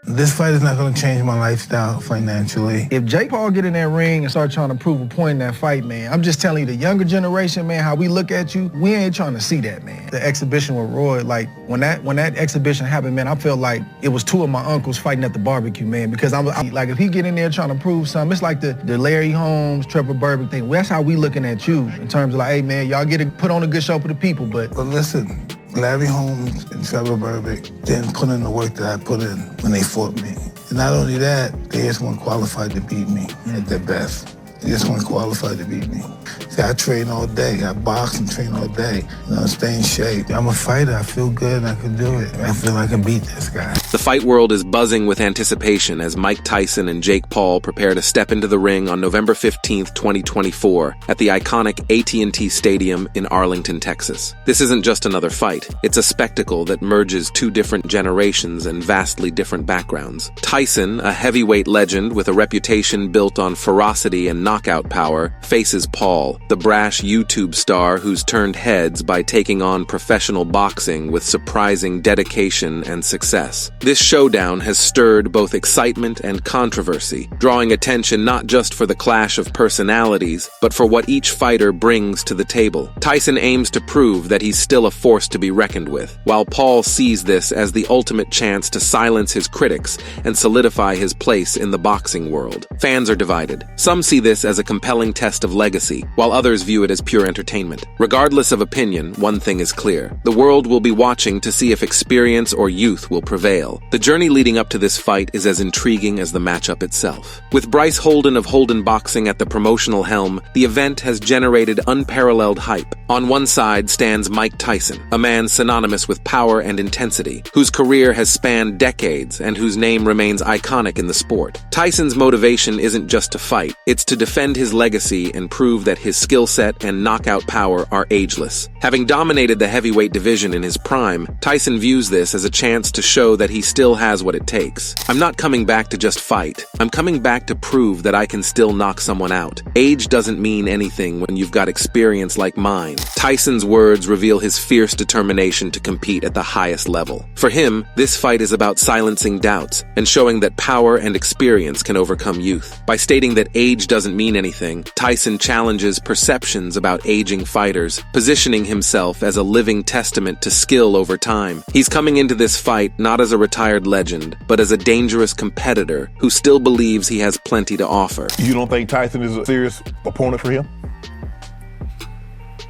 This fight is not going to change my lifestyle financially. If Jake Paul get in that ring and start trying to prove a point in that fight, man, I'm just telling you, the younger generation, man, how we look at you, we ain't trying to see that, man. The exhibition with Roy, like, when that exhibition happened, man, I felt like it was two of my uncles fighting at the barbecue, man, because I'm like, if he get in there trying to prove something, it's like the Larry Holmes, Trevor Burbick thing. Well, that's how we looking at you in terms of like, hey, man, y'all get to put on a good show for the people, but listen, Larry Holmes and Trevor Burbick didn't put in the work that I put in when they fought me. And not only that, they just weren't qualified to beat me at their best. They just weren't qualified to beat me. See, I train all day. I box and train all day. Stay in shape. I'm a fighter. I feel good. I can do it. I feel I can beat this guy. The fight world is buzzing with anticipation as Mike Tyson and Jake Paul prepare to step into the ring on November 15th, 2024 at the iconic AT&T Stadium in Arlington, Texas. This isn't just another fight. It's a spectacle that merges two different generations and vastly different backgrounds. Tyson, a heavyweight legend with a reputation built on ferocity and knockout power, faces Paul, the brash YouTube star who's turned heads by taking on professional boxing with surprising dedication and success. This showdown has stirred both excitement and controversy, drawing attention not just for the clash of personalities, but for what each fighter brings to the table. Tyson aims to prove that he's still a force to be reckoned with, while Paul sees this as the ultimate chance to silence his critics and solidify his place in the boxing world. Fans are divided. Some see this as a compelling test of legacy, while others view it as pure entertainment. Regardless of opinion, one thing is clear. The world will be watching to see if experience or youth will prevail. The journey leading up to this fight is as intriguing as the matchup itself. With Bryce Holden of Holden Boxing at the promotional helm, the event has generated unparalleled hype. On one side stands Mike Tyson, a man synonymous with power and intensity, whose career has spanned decades and whose name remains iconic in the sport. Tyson's motivation isn't just to fight, it's to defend his legacy and prove that his skill set and knockout power are ageless. Having dominated the heavyweight division in his prime, Tyson views this as a chance to show that he still has what it takes. I'm not coming back to just fight. I'm coming back to prove that I can still knock someone out. Age doesn't mean anything when you've got experience like mine. Tyson's words reveal his fierce determination to compete at the highest level. For him, this fight is about silencing doubts and showing that power and experience can overcome youth. By stating that age doesn't mean anything, Tyson challenges perceptions about aging fighters, positioning himself as a living testament to skill over time. He's coming into this fight not as a retired legend, but as a dangerous competitor who still believes he has plenty to offer. You don't think Tyson is a serious opponent for him?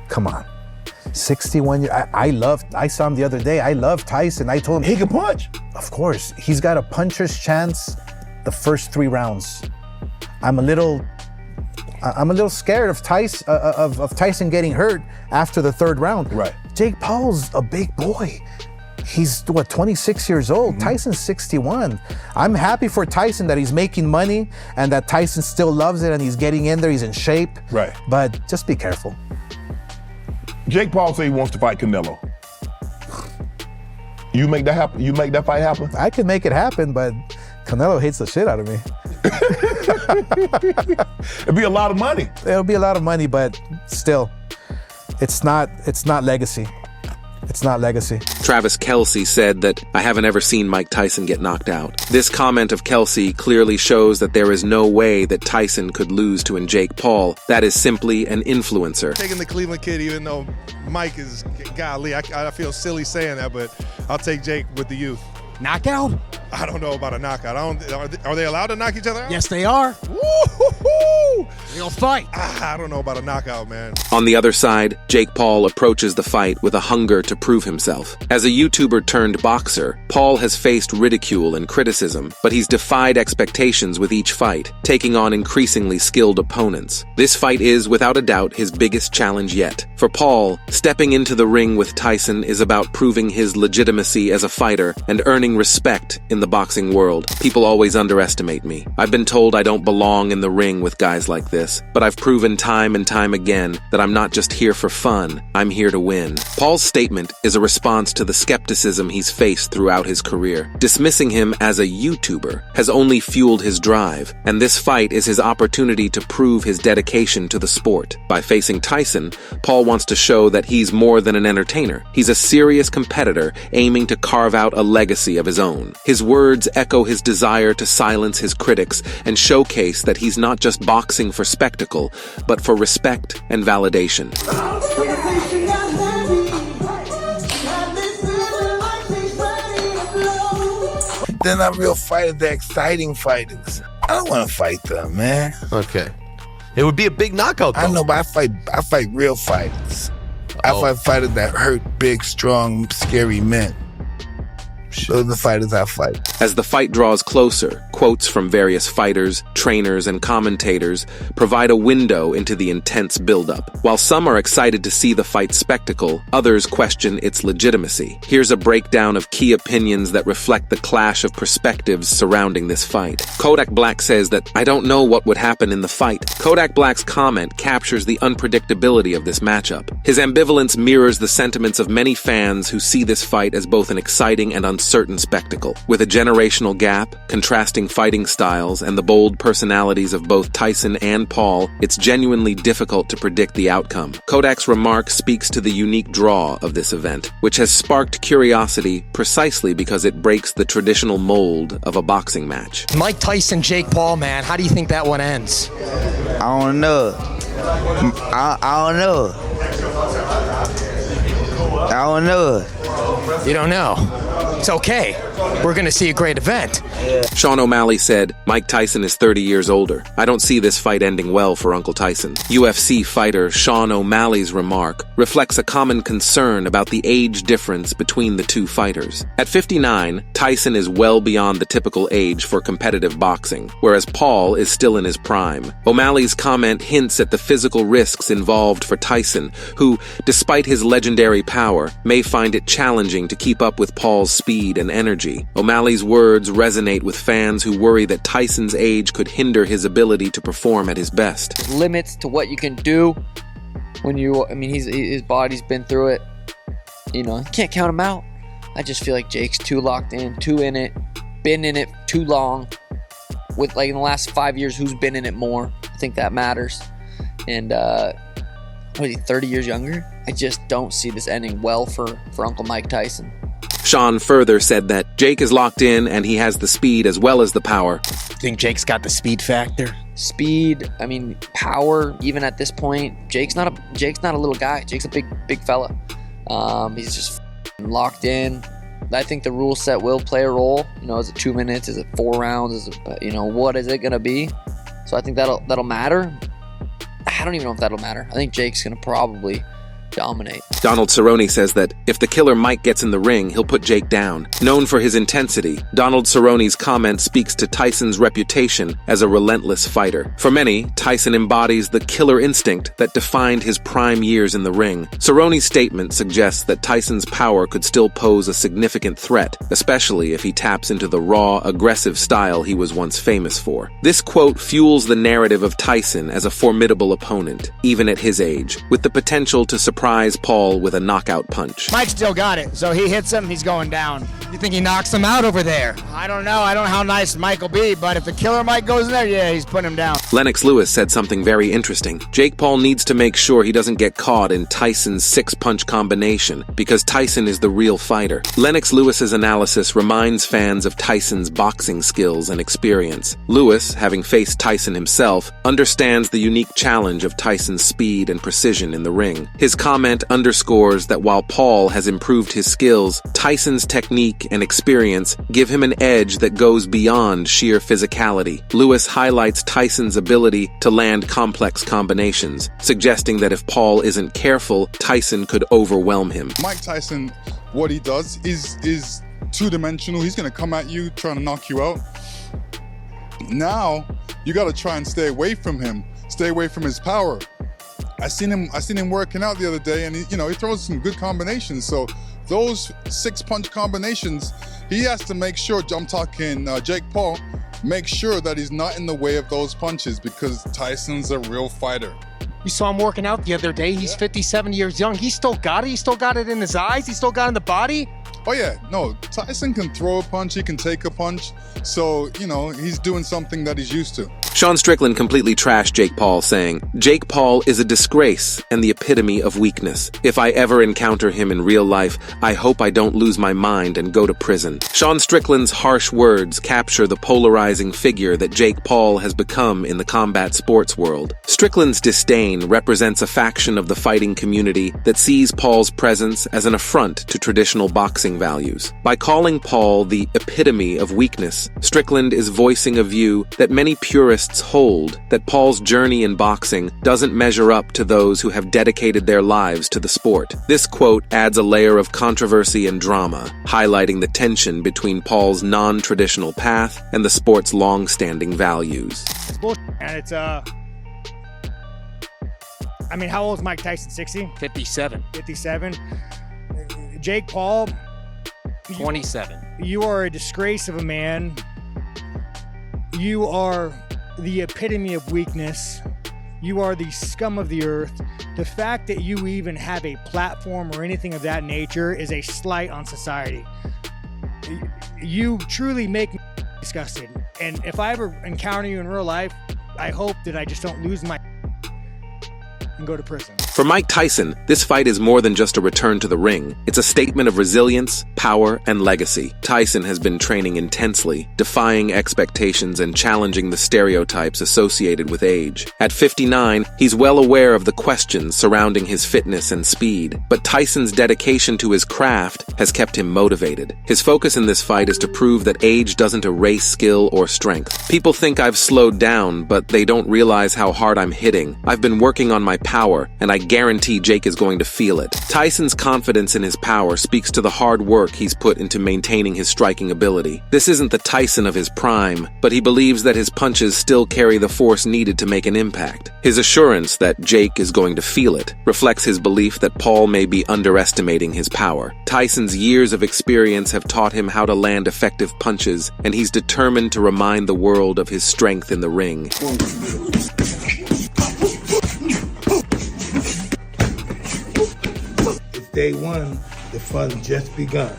Come on. 61 years. I saw him the other day. I love Tyson. I told him he can punch. Of course. He's got a puncher's chance the first 3 rounds. I'm a little scared of Tyson getting hurt after the 3rd round. Right. Jake Paul's a big boy. He's, 26 years old? Mm-hmm. Tyson's 61. I'm happy for Tyson that he's making money and that Tyson still loves it and he's getting in there, he's in shape. Right. But just be careful. Jake Paul said he wants to fight Canelo. You make that happen? You make that fight happen? I could make it happen, but Canelo hates the shit out of me. It'd be a lot of money. It'll be a lot of money, but still, it's not legacy. It's not legacy. Travis Kelce said that, "I haven't ever seen Mike Tyson get knocked out." This comment of Kelce clearly shows that there is no way that Tyson could lose to Jake Paul. That is simply an influencer. Taking the Cleveland kid, even though Mike is, golly, I feel silly saying that, but I'll take Jake with the youth. Knockout? I don't know about a knockout. Are they allowed to knock each other out? Yes, they are. Woo-hoo-hoo! They'll fight. I don't know about a knockout, man. On the other side, Jake Paul approaches the fight with a hunger to prove himself. As a YouTuber turned boxer, Paul has faced ridicule and criticism, but he's defied expectations with each fight, taking on increasingly skilled opponents. This fight is, without a doubt, his biggest challenge yet. For Paul, stepping into the ring with Tyson is about proving his legitimacy as a fighter and earning respect in the boxing world. People always underestimate me. I've been told I don't belong in the ring with guys like this, but I've proven time and time again that I'm not just here for fun, I'm here to win. Paul's statement is a response to the skepticism he's faced throughout his career. Dismissing him as a YouTuber has only fueled his drive, and this fight is his opportunity to prove his dedication to the sport. By facing Tyson, Paul wants to show that he's more than an entertainer. He's a serious competitor aiming to carve out a legacy of his own. His words echo his desire to silence his critics and showcase that he's not just boxing for spectacle, but for respect and validation. They're not real fighters, they're exciting fighters. I don't want to fight them, man. Okay. It would be a big knockout, though. I know, but I fight real fighters. I fight fighters that hurt big, strong, scary men. Those are the fighters I fight. As the fight draws closer, quotes from various fighters, trainers, and commentators provide a window into the intense buildup. While some are excited to see the fight spectacle, others question its legitimacy. Here's a breakdown of key opinions that reflect the clash of perspectives surrounding this fight. Kodak Black says that, "I don't know what would happen in the fight." Kodak Black's comment captures the unpredictability of this matchup. His ambivalence mirrors the sentiments of many fans who see this fight as both an exciting and uncertain spectacle. With a generational gap, contrasting fighting styles, and the bold personalities of both Tyson and Paul, it's genuinely difficult to predict the outcome. Kodak's remark speaks to the unique draw of this event, which has sparked curiosity precisely because it breaks the traditional mold of a boxing match. Mike Tyson, Jake Paul, man, how do you think that one ends? I don't know. I don't know. I don't know. You don't know? It's okay. We're going to see a great event. Sean O'Malley said, "Mike Tyson is 30 years older. I don't see this fight ending well for Uncle Tyson." UFC fighter Sean O'Malley's remark reflects a common concern about the age difference between the two fighters. At 59, Tyson is well beyond the typical age for competitive boxing, whereas Paul is still in his prime. O'Malley's comment hints at the physical risks involved for Tyson, who, despite his legendary power, may find it challenging to keep up with Paul's speed and energy. O'Malley's words resonate with fans who worry that Tyson's age could hinder his ability to perform at his best. There's limits to what you can do when his body's been through it. You can't count him out. I just feel like Jake's too locked in, too in it, been in it too long. With in the last 5 years, who's been in it more? I think that matters. And what is he, 30 years younger? I just don't see this ending well for Uncle Mike Tyson. Sean further said that Jake is locked in and he has the speed as well as the power. Think Jake's got the speed factor? Speed, power, even at this point. Jake's not a little guy. Jake's a big fella. He's just locked in. I think the rule set will play a role. Is it 2 minutes? Is it 4 rounds? Is it, what is it gonna be? So I think that'll matter. I don't even know if that'll matter. I think Jake's gonna probably dominate. Donald Cerrone says that if the killer Mike gets in the ring, he'll put Jake down. Known for his intensity, Donald Cerrone's comment speaks to Tyson's reputation as a relentless fighter. For many, Tyson embodies the killer instinct that defined his prime years in the ring. Cerrone's statement suggests that Tyson's power could still pose a significant threat, especially if he taps into the raw, aggressive style he was once famous for. This quote fuels the narrative of Tyson as a formidable opponent, even at his age, with the potential to surprise Paul with a knockout punch. Mike still got it, so he hits him, he's going down. You think he knocks him out over there? I don't know how nice Mike will be, but if the killer Mike goes in there, yeah, he's putting him down. Lennox Lewis said something very interesting. Jake Paul needs to make sure he doesn't get caught in Tyson's 6-punch combination, because Tyson is the real fighter. Lennox Lewis's analysis reminds fans of Tyson's boxing skills and experience. Lewis, having faced Tyson himself, understands the unique challenge of Tyson's speed and precision in the ring. His comment underscores that while Paul has improved his skills, Tyson's technique and experience give him an edge that goes beyond sheer physicality. Lewis highlights Tyson's ability to land complex combinations, suggesting that if Paul isn't careful, Tyson could overwhelm him. Mike Tyson, what he does is two-dimensional. He's going to come at you, trying to knock you out. Now, you got to try and stay away from him, stay away from his power. I seen him working out the other day, and he throws some good combinations. So those 6-punch combinations, he has to make sure. I'm talking Jake Paul. Make sure that he's not in the way of those punches, because Tyson's a real fighter. You saw him working out the other day. He's 57 years young. He still got it. He still got it in his eyes. He still got it in the body. Oh yeah, no, Tyson can throw a punch, he can take a punch, so, you know, he's doing something that he's used to. Sean Strickland completely trashed Jake Paul, saying, "Jake Paul is a disgrace and the epitome of weakness. If I ever encounter him in real life, I hope I don't lose my mind and go to prison." Sean Strickland's harsh words capture the polarizing figure that Jake Paul has become in the combat sports world. Strickland's disdain represents a faction of the fighting community that sees Paul's presence as an affront to traditional boxing values. By calling Paul the epitome of weakness, Strickland is voicing a view that many purists hold, that Paul's journey in boxing doesn't measure up to those who have dedicated their lives to the sport. This quote adds a layer of controversy and drama, highlighting the tension between Paul's non-traditional path and the sport's long-standing values. It's bullshit, and it's I mean, how old is Mike Tyson? 60? 57. 57. Jake Paul, 27. You are a disgrace of a man. You are the epitome of weakness. You are the scum of the earth. The fact that you even have a platform or anything of that nature is a slight on society. You truly make me disgusted. And if I ever encounter you in real life, I hope that I just don't lose my and go to prison. For Mike Tyson, this fight is more than just a return to the ring. It's a statement of resilience, power, and legacy. Tyson has been training intensely, defying expectations and challenging the stereotypes associated with age. At 59, he's well aware of the questions surrounding his fitness and speed, but Tyson's dedication to his craft has kept him motivated. His focus in this fight is to prove that age doesn't erase skill or strength. People think I've slowed down, but they don't realize how hard I'm hitting. I've been working on my power, and I guarantee Jake is going to feel it. Tyson's confidence in his power speaks to the hard work he's put into maintaining his striking ability. This isn't the Tyson of his prime, but he believes that his punches still carry the force needed to make an impact. His assurance that Jake is going to feel it reflects his belief that Paul may be underestimating his power. Tyson's years of experience have taught him how to land effective punches, and he's determined to remind the world of his strength in the ring. Day one, the fun just begun.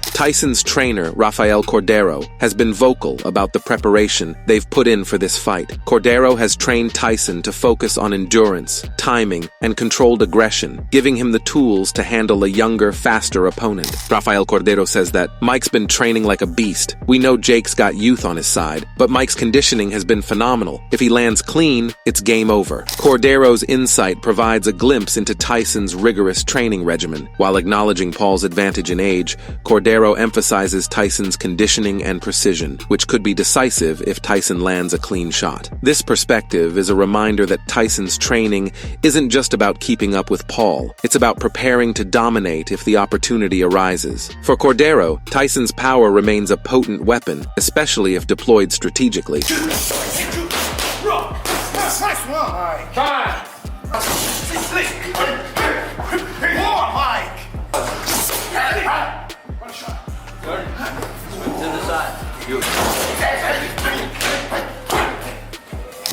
Tyson's trainer, Rafael Cordero, has been vocal about the preparation they've put in for this fight. Cordero has trained Tyson to focus on endurance, timing, and controlled aggression, giving him the tools to handle a younger, faster opponent. Rafael Cordero says that Mike's been training like a beast. We know Jake's got youth on his side, but Mike's conditioning has been phenomenal. If he lands clean, it's game over. Cordero's insight provides a glimpse into Tyson's rigorous training regimen. While acknowledging Paul's advantage in age, Cordero emphasizes Tyson's conditioning and precision, which could be decisive if Tyson lands a clean shot. This perspective is a reminder that Tyson's training isn't just about keeping up with Paul. It's about preparing to dominate if the opportunity arises. For Cordero, Tyson's power remains a potent weapon, especially if deployed strategically.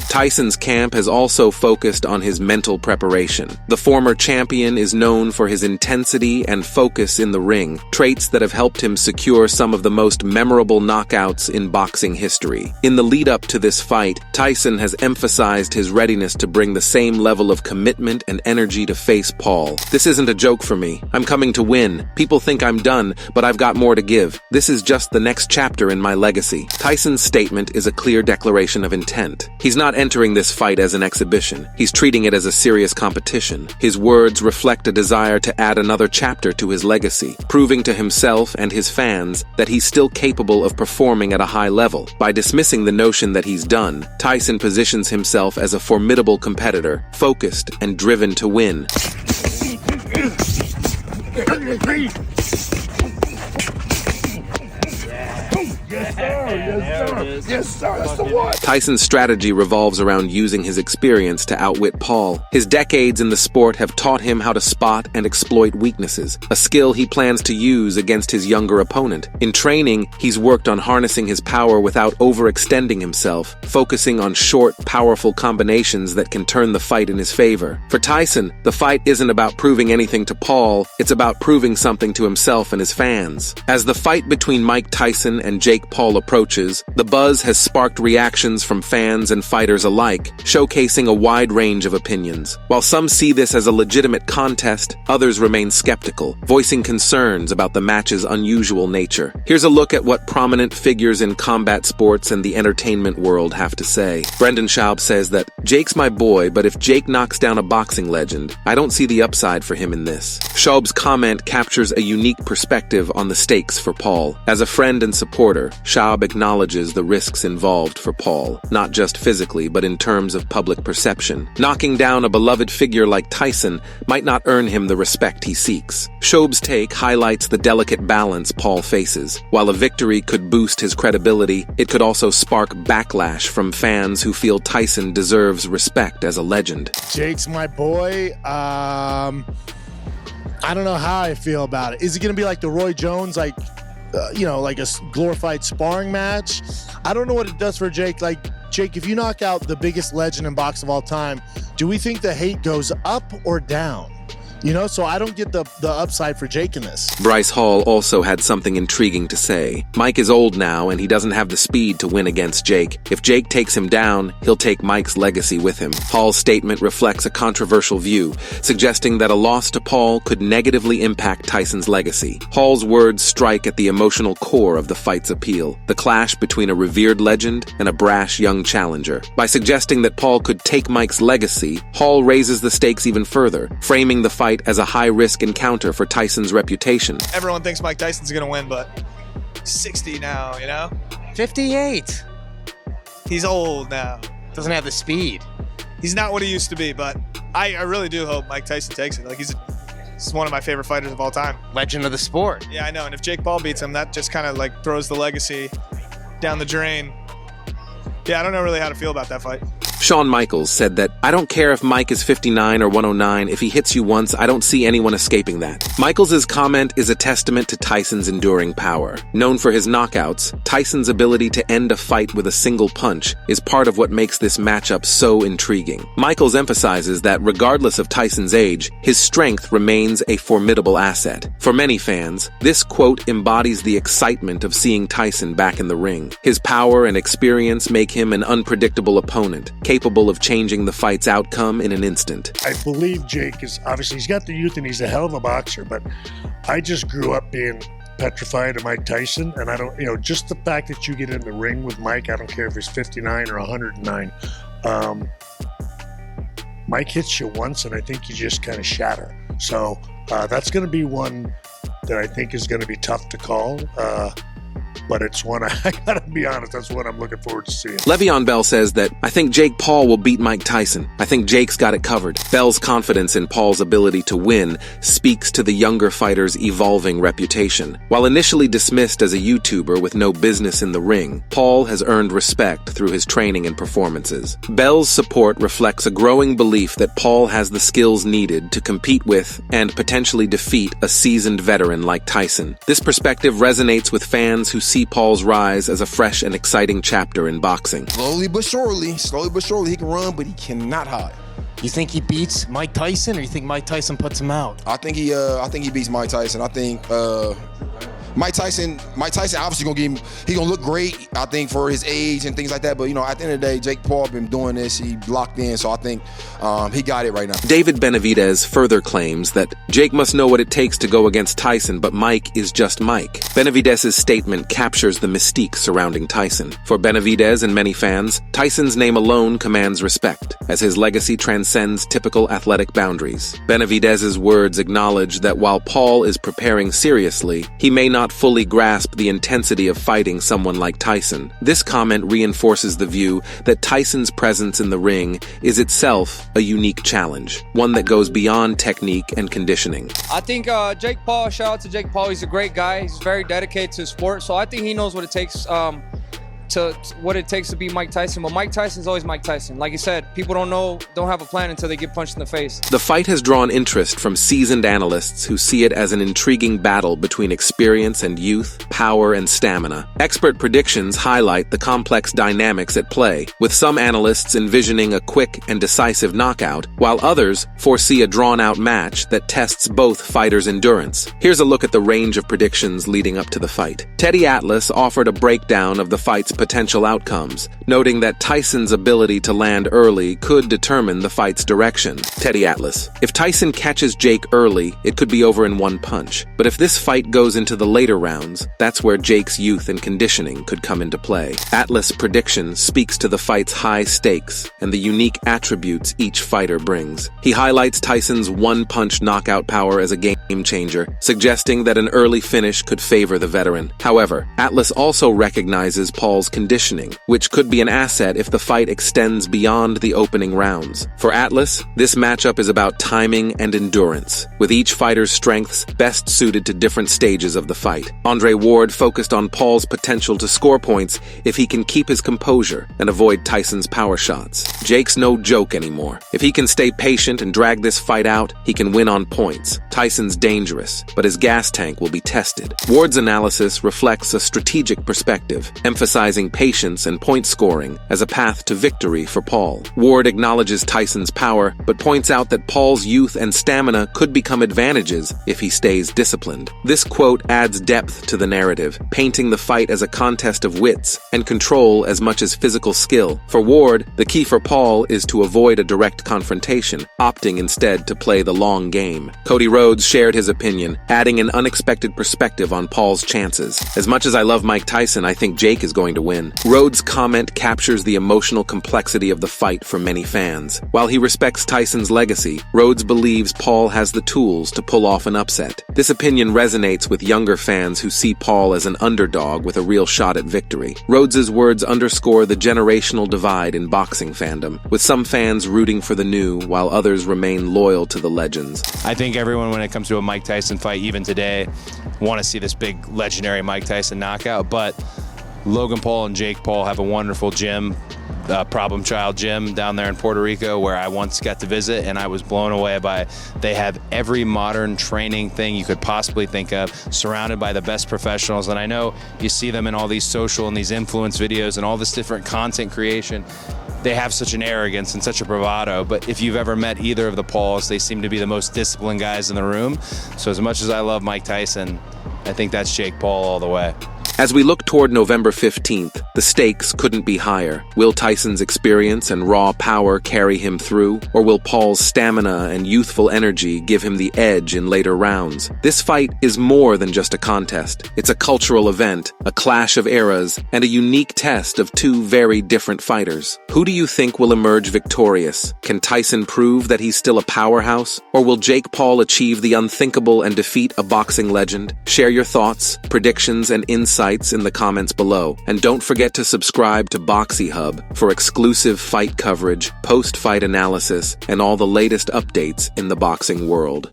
Tyson's camp has also focused on his mental preparation. The former champion is known for his intensity and focus in the ring, traits that have helped him secure some of the most memorable knockouts in boxing history. In the lead-up to this fight, Tyson has emphasized his readiness to bring the same level of commitment and energy to face Paul. "This isn't a joke for me. I'm coming to win. People think I'm done, but I've got more to give. This is just the next chapter in my legacy." Tyson's statement is a clear declaration of intent. He's not entering this fight as an exhibition. He's treating it as a serious competition. His words reflect a desire to add another chapter to his legacy, proving to himself and his fans that he's still capable of performing at a high level. By dismissing the notion that he's done, Tyson positions himself as a formidable competitor, focused and driven to win. Yes, sir. Yes, sir. Yes, sir. That's the one. Tyson's strategy revolves around using his experience to outwit Paul. His decades in the sport have taught him how to spot and exploit weaknesses, a skill he plans to use against his younger opponent. In training, he's worked on harnessing his power without overextending himself, focusing on short, powerful combinations that can turn the fight in his favor. For Tyson, the fight isn't about proving anything to Paul, it's about proving something to himself and his fans. As the fight between Mike Tyson and Jake Paul approaches, the buzz has sparked reactions from fans and fighters alike, showcasing a wide range of opinions. While some see this as a legitimate contest, others remain skeptical, voicing concerns about the match's unusual nature. Here's a look at what prominent figures in combat sports and the entertainment world have to say. Brendan Schaub says that, "Jake's my boy, but if Jake knocks down a boxing legend, I don't see the upside for him in this." Schaub's comment captures a unique perspective on the stakes for Paul. As a friend and supporter, Schaub acknowledges the risks involved for Paul, not just physically, but in terms of public perception. Knocking down a beloved figure like Tyson might not earn him the respect he seeks. Schaub's take highlights the delicate balance Paul faces. While a victory could boost his credibility, it could also spark backlash from fans who feel Tyson deserves respect as a legend. Jake's my boy. I don't know how I feel about it. Is it going to be like the Roy Jones, like a glorified sparring match? I don't know what it does for Jake. Like, Jake, if you knock out the biggest legend in boxing of all time, do we think the hate goes up or down? So I don't get the upside for Jake in this. Bryce Hall also had something intriguing to say. Mike is old now, and he doesn't have the speed to win against Jake. If Jake takes him down, he'll take Mike's legacy with him. Hall's statement reflects a controversial view, suggesting that a loss to Paul could negatively impact Tyson's legacy. Hall's words strike at the emotional core of the fight's appeal, the clash between a revered legend and a brash young challenger. By suggesting that Paul could take Mike's legacy, Hall raises the stakes even further, framing the fight as a high-risk encounter for Tyson's reputation. Everyone thinks Mike Tyson's going to win, but 60 now, 58. He's old now. Doesn't have the speed. He's not what he used to be, but I really do hope Mike Tyson takes it. Like, he's one of my favorite fighters of all time. Legend of the sport. Yeah, I know. And if Jake Paul beats him, that just kind of like throws the legacy down the drain. Yeah, I don't know really how to feel about that fight. Shawn Michaels said that, "I don't care if Mike is 59 or 109, if he hits you once, I don't see anyone escaping that." Michaels' comment is a testament to Tyson's enduring power. Known for his knockouts, Tyson's ability to end a fight with a single punch is part of what makes this matchup so intriguing. Michaels emphasizes that regardless of Tyson's age, his strength remains a formidable asset. For many fans, this quote embodies the excitement of seeing Tyson back in the ring. His power and experience make him an unpredictable opponent, capable of changing the fight's outcome in an instant. I believe Jake is, obviously he's got the youth and he's a hell of a boxer, but I just grew up being petrified of Mike Tyson, and I don't, just the fact that you get in the ring with Mike, I don't care if he's 59 or 109, Mike hits you once and I think you just kind of shatter. So that's going to be one that I think is going to be tough to call. But it's one, I gotta be honest, that's what I'm looking forward to seeing. Le'Veon Bell says that, "I think Jake Paul will beat Mike Tyson. I think Jake's got it covered." Bell's confidence in Paul's ability to win speaks to the younger fighter's evolving reputation. While initially dismissed as a YouTuber with no business in the ring, Paul has earned respect through his training and performances. Bell's support reflects a growing belief that Paul has the skills needed to compete with and potentially defeat a seasoned veteran like Tyson. This perspective resonates with fans who see Paul's rise as a fresh and exciting chapter in boxing. Slowly but surely, he can run, but he cannot hide. You think he beats Mike Tyson, or you think Mike Tyson puts him out? I think he beats Mike Tyson. I think Mike Tyson obviously he gonna look great, I think, for his age and things like that. But at the end of the day, Jake Paul been doing this, he locked in, so I think he got it right now. David Benavidez further claims that Jake must know what it takes to go against Tyson, but Mike is just Mike. Benavidez's statement captures the mystique surrounding Tyson. For Benavidez and many fans, Tyson's name alone commands respect, as his legacy transcends typical athletic boundaries. Benavidez's words acknowledge that while Paul is preparing seriously, he may not not fully grasp the intensity of fighting someone like Tyson. This comment reinforces the view that Tyson's presence in the ring is itself a unique challenge, one that goes beyond technique and conditioning. I think Jake Paul, shout out to Jake Paul, he's a great guy. He's very dedicated to his sport, so I think he knows what it takes to be Mike Tyson. But Mike Tyson's always Mike Tyson. Like you said, people don't have a plan until they get punched in the face. The fight has drawn interest from seasoned analysts who see it as an intriguing battle between experience and youth, power and stamina. Expert predictions highlight the complex dynamics at play, with some analysts envisioning a quick and decisive knockout, while others foresee a drawn-out match that tests both fighters' endurance. Here's a look at the range of predictions leading up to the fight. Teddy Atlas offered a breakdown of the fight's potential outcomes, noting that Tyson's ability to land early could determine the fight's direction. Teddy Atlas: if Tyson catches Jake early, it could be over in one punch. But if this fight goes into the later rounds, that's where Jake's youth and conditioning could come into play. Atlas' prediction speaks to the fight's high stakes and the unique attributes each fighter brings. He highlights Tyson's one-punch knockout power as a game changer, suggesting that an early finish could favor the veteran. However, Atlas also recognizes Paul's conditioning, which could be an asset if the fight extends beyond the opening rounds. For Atlas, this matchup is about timing and endurance, with each fighter's strengths best suited to different stages of the fight. Andre Ward focused on Paul's potential to score points if he can keep his composure and avoid Tyson's power shots. Jake's no joke anymore. If he can stay patient and drag this fight out, he can win on points. Tyson's dangerous, but his gas tank will be tested. Ward's analysis reflects a strategic perspective, emphasizing patience and point scoring as a path to victory for Paul. Ward acknowledges Tyson's power, but points out that Paul's youth and stamina could become advantages if he stays disciplined. This quote adds depth to the narrative, painting the fight as a contest of wits and control as much as physical skill. For Ward, the key for Paul is to avoid a direct confrontation, opting instead to play the long game. Cody Rhodes shared his opinion, adding an unexpected perspective on Paul's chances. As much as I love Mike Tyson, I think Jake is going to win. Rhodes' comment captures the emotional complexity of the fight for many fans. While he respects Tyson's legacy, Rhodes believes Paul has the tools to pull off an upset. This opinion resonates with younger fans who see Paul as an underdog with a real shot at victory. Rhodes' words underscore the generational divide in boxing fandom, with some fans rooting for the new while others remain loyal to the legends. I think everyone, when it comes to a Mike Tyson fight, even today, want to see this big legendary Mike Tyson knockout, but Logan Paul and Jake Paul have a wonderful gym, Problem Child gym down there in Puerto Rico, where I once got to visit, and I was blown away by. They have every modern training thing you could possibly think of, surrounded by the best professionals. And I know you see them in all these social and these influence videos and all this different content creation. They have such an arrogance and such a bravado, but if you've ever met either of the Pauls, they seem to be the most disciplined guys in the room. So as much as I love Mike Tyson, I think that's Jake Paul all the way. As we look toward November 15th, the stakes couldn't be higher. Will Tyson's experience and raw power carry him through, or will Paul's stamina and youthful energy give him the edge in later rounds? This fight is more than just a contest. It's a cultural event, a clash of eras, and a unique test of two very different fighters. Who do you think will emerge victorious? Can Tyson prove that he's still a powerhouse, or will Jake Paul achieve the unthinkable and defeat a boxing legend? Share your thoughts, predictions, and insights in the comments below. And don't forget to subscribe to Boxy Hub for exclusive fight coverage, post-fight analysis, and all the latest updates in the boxing world.